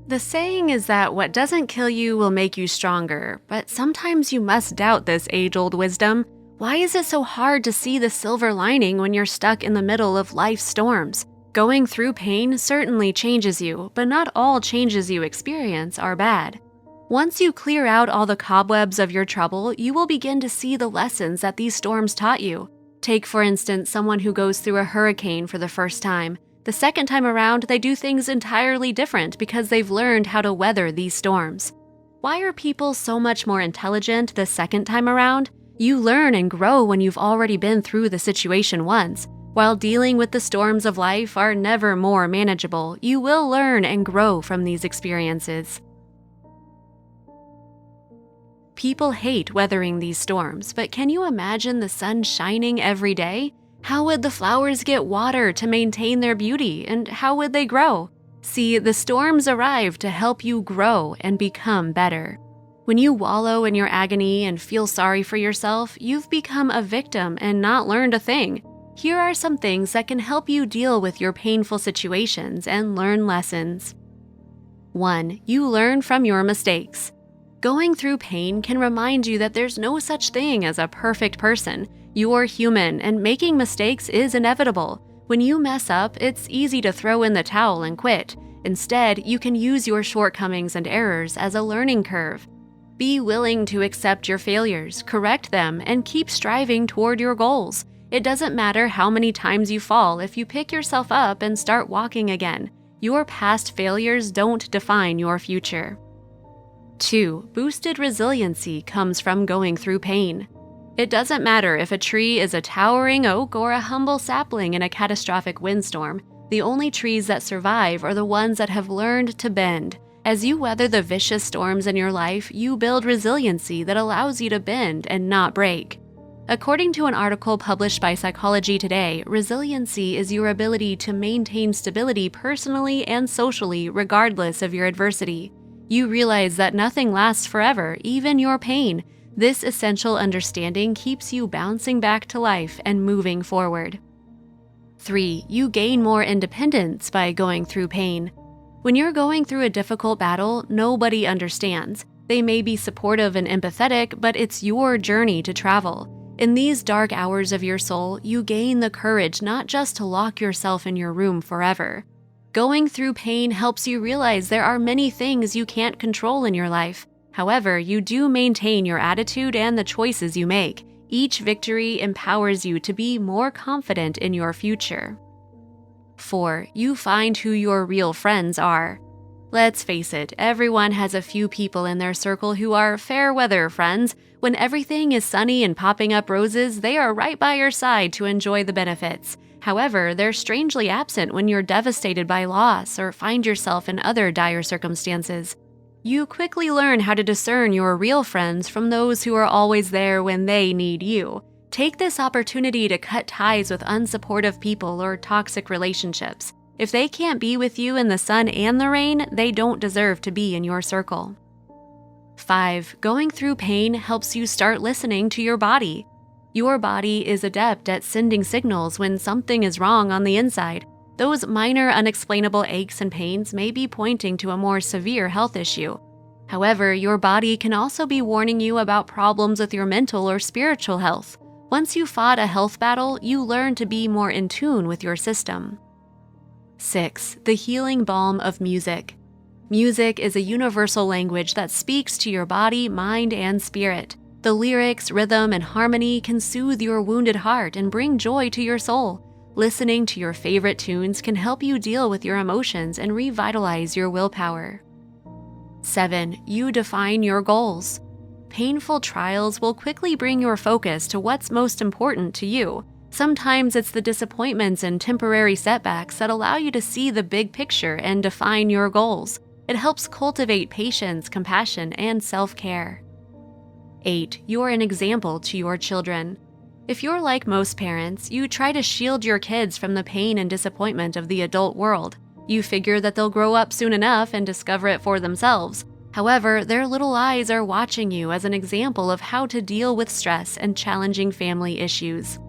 The saying is that what doesn't kill you will make you stronger, but sometimes you must doubt this age-old wisdom. Why is it so hard to see the silver lining when you're stuck in the middle of life's storms? Going through pain certainly changes you, but not all changes you experience are bad. Once you clear out all the cobwebs of your trouble, you will begin to see the lessons that these storms taught you. Take, for instance, someone who goes through a hurricane for the first time. The second time around, they do things entirely different because they've learned how to weather these storms. Why are people so much more intelligent the second time around? You learn and grow when you've already been through the situation once. While dealing with the storms of life are never more manageable, you will learn and grow from these experiences. People hate weathering these storms, but can you imagine the sun shining every day? How would the flowers get water to maintain their beauty, and how would they grow? See, the storms arrive to help you grow and become better. When you wallow in your agony and feel sorry for yourself, you've become a victim and not learned a thing. Here are some things that can help you deal with your painful situations and learn lessons. 1. You learn from your mistakes. Going through pain can remind you that there's no such thing as a perfect person. You're human, and making mistakes is inevitable. When you mess up, it's easy to throw in the towel and quit. Instead, you can use your shortcomings and errors as a learning curve. Be willing to accept your failures, correct them, and keep striving toward your goals. It doesn't matter how many times you fall if you pick yourself up and start walking again. Your past failures don't define your future. 2. Boosted resiliency comes from going through pain. It doesn't matter if a tree is a towering oak or a humble sapling in a catastrophic windstorm. The only trees that survive are the ones that have learned to bend. As you weather the vicious storms in your life, you build resiliency that allows you to bend and not break. According to an article published by Psychology Today, resiliency is your ability to maintain stability personally and socially regardless of your adversity. You realize that nothing lasts forever, even your pain. This essential understanding keeps you bouncing back to life and moving forward. 3. You gain more independence by going through pain. When you're going through a difficult battle, nobody understands. They may be supportive and empathetic, but it's your journey to travel. In these dark hours of your soul, you gain the courage not just to lock yourself in your room forever. Going through pain helps you realize there are many things you can't control in your life. However, you do maintain your attitude and the choices you make. Each victory empowers you to be more confident in your future. 4. You find who your real friends are. Let's face it, everyone has a few people in their circle who are fair-weather friends. When everything is sunny and popping up roses, they are right by your side to enjoy the benefits. However, they're strangely absent when you're devastated by loss or find yourself in other dire circumstances. You quickly learn how to discern your real friends from those who are always there when they need you. Take this opportunity to cut ties with unsupportive people or toxic relationships. If they can't be with you in the sun and the rain, they don't deserve to be in your circle. 5. Going through pain helps you start listening to your body. Your body is adept at sending signals when something is wrong on the inside. Those minor unexplainable aches and pains may be pointing to a more severe health issue. However, your body can also be warning you about problems with your mental or spiritual health. Once you fought a health battle, you learn to be more in tune with your system. 6. The healing balm of music. Music is a universal language that speaks to your body, mind, and spirit. The lyrics, rhythm, and harmony can soothe your wounded heart and bring joy to your soul. Listening to your favorite tunes can help you deal with your emotions and revitalize your willpower. 7. You define your goals. Painful trials will quickly bring your focus to what's most important to you. Sometimes it's the disappointments and temporary setbacks that allow you to see the big picture and define your goals. It helps cultivate patience, compassion, and self-care. 8. You're an example to your children. If you're like most parents, you try to shield your kids from the pain and disappointment of the adult world. You figure that they'll grow up soon enough and discover it for themselves. However, their little eyes are watching you as an example of how to deal with stress and challenging family issues.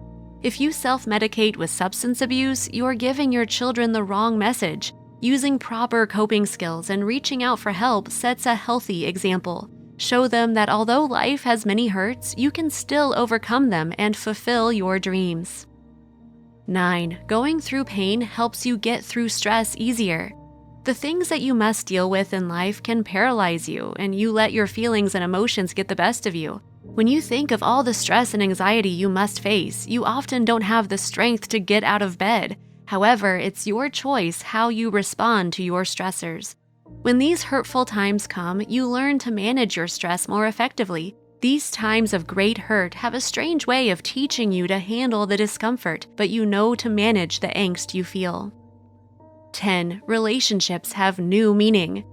If you self-medicate with substance abuse, you're giving your children the wrong message. Using proper coping skills and reaching out for help sets a healthy example. Show them that although life has many hurts, you can still overcome them and fulfill your dreams. 9. Going through pain helps you get through stress easier. The things that you must deal with in life can paralyze you, and you let your feelings and emotions get the best of you. When you think of all the stress and anxiety you must face, you often don't have the strength to get out of bed. However, it's your choice how you respond to your stressors. When these hurtful times come, you learn to manage your stress more effectively. These times of great hurt have a strange way of teaching you to handle the discomfort, but you know to manage the angst you feel. 10. Relationships have new meaning.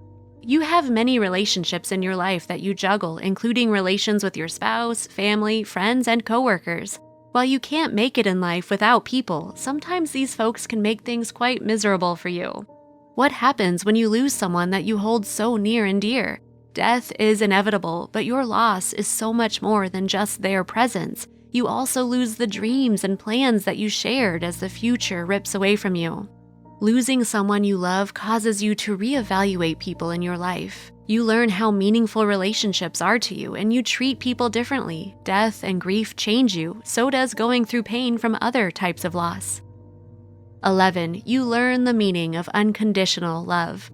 You have many relationships in your life that you juggle, including relations with your spouse, family, friends, and coworkers. While you can't make it in life without people, sometimes these folks can make things quite miserable for you. What happens when you lose someone that you hold so near and dear? Death is inevitable, but your loss is so much more than just their presence. You also lose the dreams and plans that you shared as the future rips away from you. Losing someone you love causes you to reevaluate people in your life. You learn how meaningful relationships are to you, and you treat people differently. Death and grief change you, so does going through pain from other types of loss. 11. You learn the meaning of unconditional love.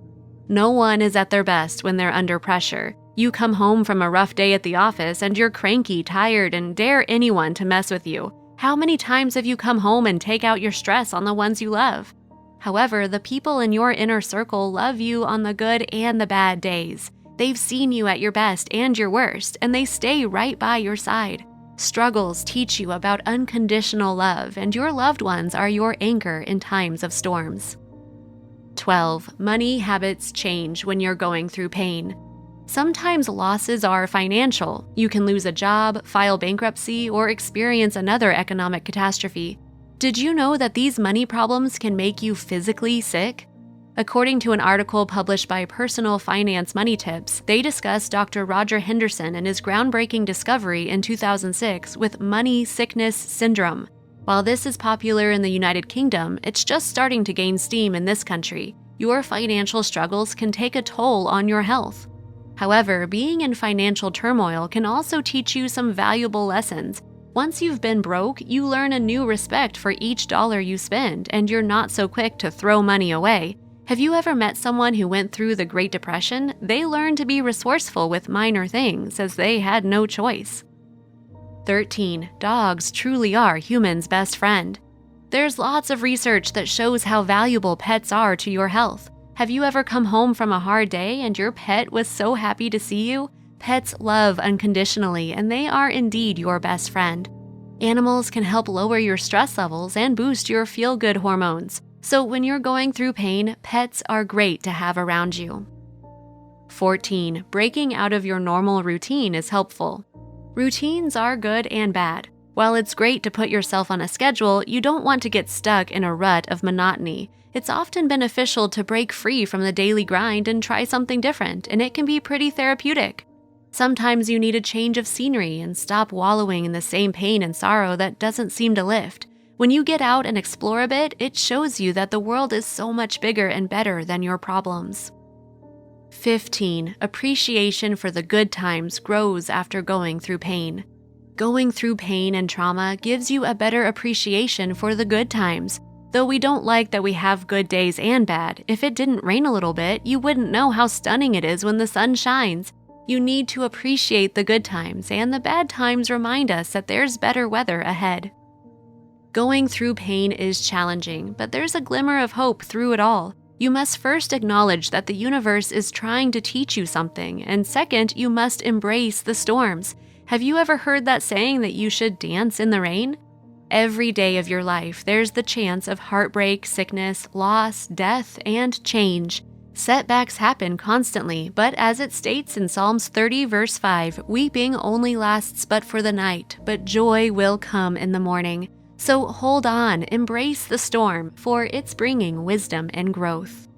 No one is at their best when they're under pressure. You come home from a rough day at the office and you're cranky, tired, and dare anyone to mess with you. How many times have you come home and take out your stress on the ones you love? However, the people in your inner circle love you on the good and the bad days. They've seen you at your best and your worst, and they stay right by your side. Struggles teach you about unconditional love, and your loved ones are your anchor in times of storms. 12. Money habits change when you're going through pain. Sometimes losses are financial. You can lose a job, file bankruptcy, or experience another economic catastrophe. Did you know that these money problems can make you physically sick? According to an article published by Personal Finance Money Tips, they discuss Dr. Roger Henderson and his groundbreaking discovery in 2006 with money sickness syndrome. While this is popular in the United Kingdom, it's just starting to gain steam in this country. Your financial struggles can take a toll on your health. However, being in financial turmoil can also teach you some valuable lessons. Once you've been broke, you learn a new respect for each dollar you spend, and you're not so quick to throw money away. Have you ever met someone who went through the Great Depression? They learned to be resourceful with minor things, as they had no choice. 13. Dogs truly are humans' best friend. There's lots of research that shows how valuable pets are to your health. Have you ever come home from a hard day and your pet was so happy to see you? Pets love unconditionally, and they are indeed your best friend. Animals can help lower your stress levels and boost your feel-good hormones. So when you're going through pain, pets are great to have around you. 14. Breaking out of your normal routine is helpful. Routines are good and bad. While it's great to put yourself on a schedule, you don't want to get stuck in a rut of monotony. It's often beneficial to break free from the daily grind and try something different, and it can be pretty therapeutic. Sometimes you need a change of scenery and stop wallowing in the same pain and sorrow that doesn't seem to lift. When you get out and explore a bit, it shows you that the world is so much bigger and better than your problems. 15. Appreciation for the good times grows after going through pain. Going through pain and trauma gives you a better appreciation for the good times. Though we don't like that we have good days and bad, if it didn't rain a little bit, you wouldn't know how stunning it is when the sun shines. You need to appreciate the good times, and the bad times remind us that there's better weather ahead. Going through pain is challenging, but there's a glimmer of hope through it all. You must first acknowledge that the universe is trying to teach you something, and second, you must embrace the storms. Have you ever heard that saying that you should dance in the rain? Every day of your life, there's the chance of heartbreak, sickness, loss, death, and change. Setbacks happen constantly, but as it states in Psalms 30 verse 5, weeping only lasts but for the night, but joy will come in the morning. So hold on, embrace the storm, for it's bringing wisdom and growth.